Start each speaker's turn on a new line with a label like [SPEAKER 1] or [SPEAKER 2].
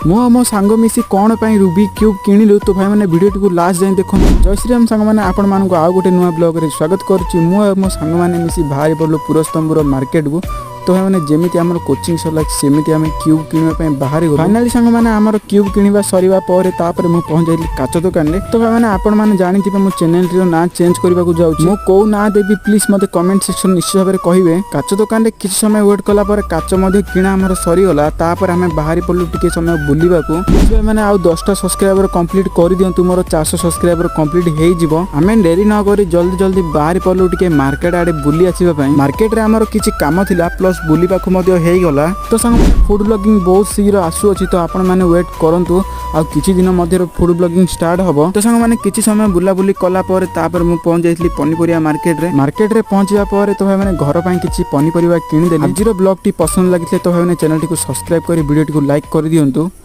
[SPEAKER 1] मो मो सांग मिसी कौन पाई रूबी क्यूब किणिलु तो भाई मैंने वीडियो टी लास्ट जाए देखो। जय श्री राम सांग मैंने आपण मानक आउ गोटे नुआ ब्लॉग रे स्वागत करुच्ची। मो मो सांग मैंने मिसी बाहरी पड़लु पुरस्तंभर मार्केट को। तो भाई मैंने जमीती आम कोचिंग सरला सेमती आम क्यूब किणवा बाहरी गलु। फाइनाली सांग मैंने आमर क्यूब किणवा सरीबा परे तापर मु पहुंच जाइली काच दुकान रे। तो भाई मैंने आपण माने जानिथिबे मो चैनल रो ना चेंज करबा को जाउची। मो को ना देबी प्लीज मते कमेंट सेक्शन निश्चित भाबरे कहिबे। काच दुकान रे किछ समय वेट कला पर काच मध्ये किणा हमर सरी गला तापर हमें बाहरी पड़लु टिके समय बुलिबा को। भाई मैंने आउ 10टा सब्सक्राइबर कंप्लीट कर दियंतु मोर 400 सब्सक्राइबर कंप्लीट हेइ जिवो। हमें देरी न करी जल्दी जल्दी बाहरी पड़लु टिके मार्केट आडे बुली आसीबा पई। मार्केट रे हमर किछि काम थिला प्लस बुलिबा को मध्ये हेइ गला। तो संग फूड ब्लॉगिंग बहुत शीघ्र आसु अछि तो आपण माने वेट करंतु आ किछि दिन मध्ये फूड ब्लॉगिंग स्टार्ट हबो। तो संग माने किछि समय बुला बुली कला पर तापर मु पहुंच जाइतली पनीपरिया मार्केट रे पहुंचवा पर तो भाई माने घर पई किछि पनीपरिया किनि देली। आजिरो ब्लॉग टी पसंद लागितले तो भाई माने चैनल टी को सब्सक्राइब करी वीडियो टी को लाइक कर दियंतु।